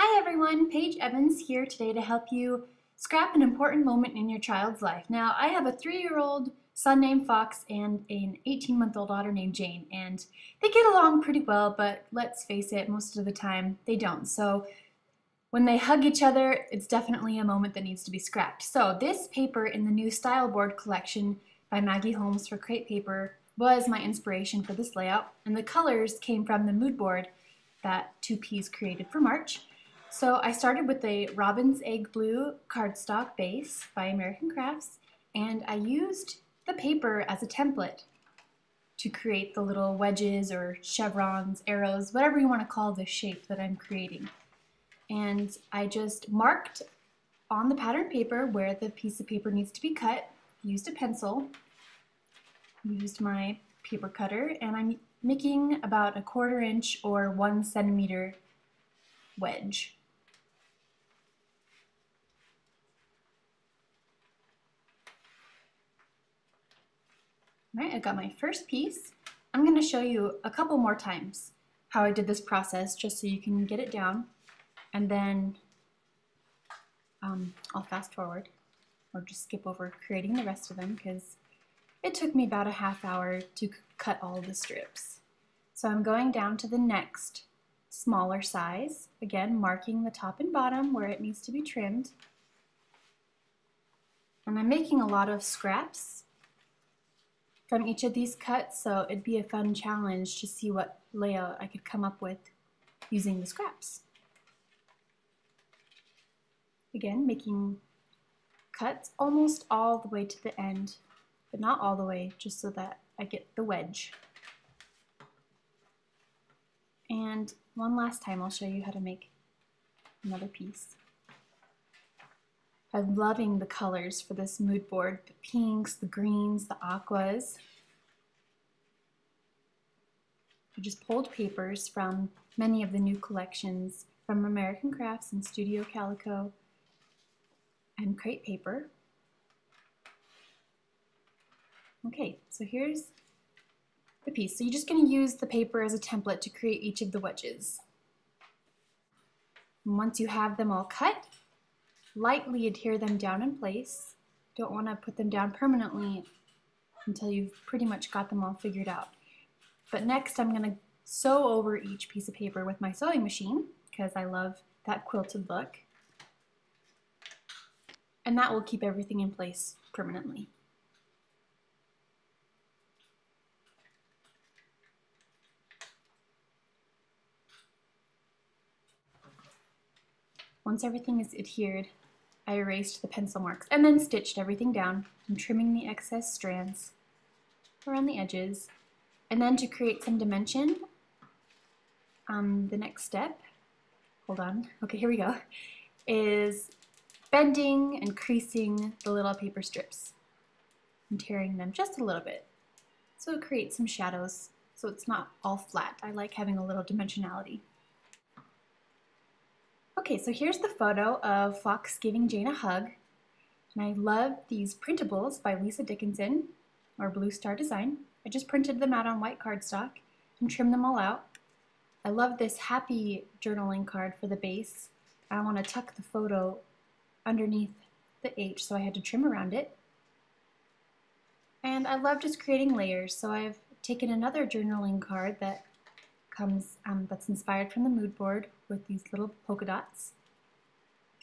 Hi everyone, Paige Evans here today to help you scrap an important moment in your child's life. Now, I have a 3-year-old son named Fox and an 18-month-old daughter named Jane, and they get along pretty well, but let's face it, most of the time they don't. So when they hug each other, it's definitely a moment that needs to be scrapped. So this paper in the new Styleboard collection by Maggie Holmes for crepe paper was my inspiration for this layout, and the colors came from the mood board that 2Ps created for March. So I started with a Robin's Egg Blue cardstock base by American Crafts, and I used the paper as a template to create the little wedges or chevrons, arrows, whatever you want to call the shape that I'm creating. And I just marked on the pattern paper where the piece of paper needs to be cut, used a pencil, used my paper cutter, and I'm making about a 1/4 inch or 1 centimeter wedge. All right, I got my first piece. I'm going to show you a couple more times how I did this process just so you can get it down, and then I'll fast forward or just skip over creating the rest of them because it took me about a half hour to cut all the strips. So I'm going down to the next smaller size, again marking the top and bottom where it needs to be trimmed. And I'm making a lot of scraps from each of these cuts, so it'd be a fun challenge to see what layout I could come up with using the scraps. Again, making cuts almost all the way to the end, but not all the way, just so that I get the wedge. And one last time I'll show you how to make another piece. I'm loving the colors for this mood board, the pinks, the greens, the aquas. I just pulled papers from many of the new collections from American Crafts and Studio Calico and crepe paper. Okay, so here's the piece. So you're just going to use the paper as a template to create each of the wedges. And once you have them all cut, lightly adhere them down in place. Don't want to put them down permanently until you've pretty much got them all figured out. But next I'm going to sew over each piece of paper with my sewing machine because I love that quilted look. And that will keep everything in place permanently. Once everything is adhered, I erased the pencil marks and then stitched everything down. I'm trimming the excess strands around the edges. And then to create some dimension, the next step, hold on, okay, here we go, is bending and creasing the little paper strips and tearing them just a little bit. So it creates some shadows so it's not all flat. I like having a little dimensionality. Okay, so here's the photo of Fox giving Jane a hug. And I love these printables by Lisa Dickinson, or Blue Star Design. I just printed them out on white cardstock and trimmed them all out. I love this happy journaling card for the base. I want to tuck the photo underneath the H, so I had to trim around it. And I love just creating layers, so I've taken another journaling card that comes that's inspired from the mood board with these little polka dots,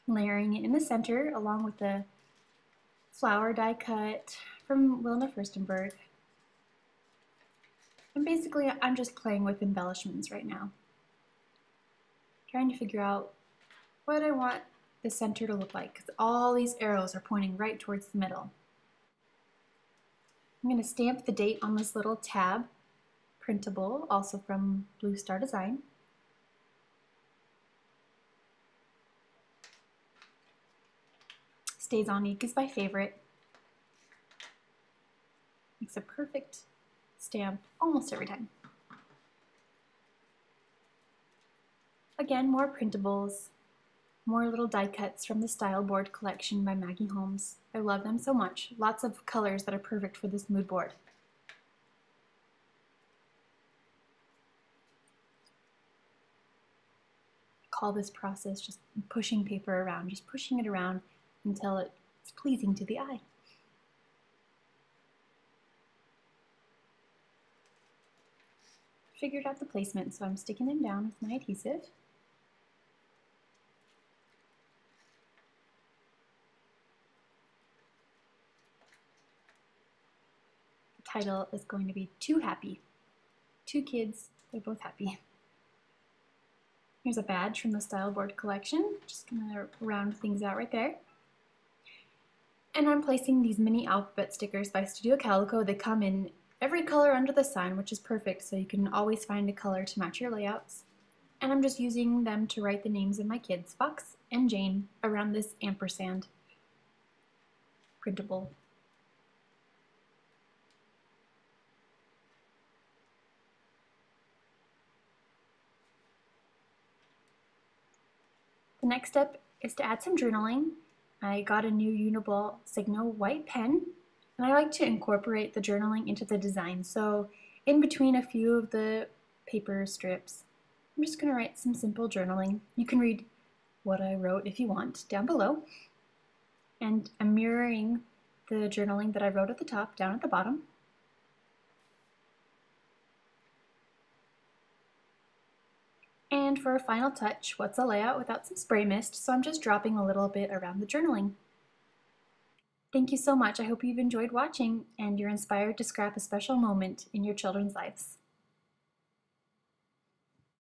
layering it in the center along with the flower die cut from Wilna Furstenberg. And basically I'm just playing with embellishments right now, trying to figure out what I want the center to look like because all these arrows are pointing right towards the middle. I'm going to stamp the date on this little tab printable, also from Blue Star Design. Stays on ink is my favorite. Makes a perfect stamp almost every time. Again, more printables, more little die cuts from the Styleboard collection by Maggie Holmes. I love them so much. Lots of colors that are perfect for this mood board. call this process just pushing paper around, just pushing it around until it's pleasing to the eye. Figured out the placement, so I'm sticking them down with my adhesive. The title is going to be Too Happy. 2 kids, they're both happy. Here's a badge from the Styleboard collection. Just gonna round things out right there. And I'm placing these mini alphabet stickers by Studio Calico. They come in every color under the sun, which is perfect, so you can always find a color to match your layouts. And I'm just using them to write the names of my kids, Fox and Jane, around this ampersand printable. The next step is to add some journaling. I got a new Uniball Signo white pen, and I like to incorporate the journaling into the design. So in between a few of the paper strips, I'm just going to write some simple journaling. You can read what I wrote if you want down below. And I'm mirroring the journaling that I wrote at the top down at the bottom. And for a final touch, what's a layout without some spray mist? So I'm just dropping a little bit around the journaling. Thank you so much. I hope you've enjoyed watching and you're inspired to scrap a special moment in your children's lives.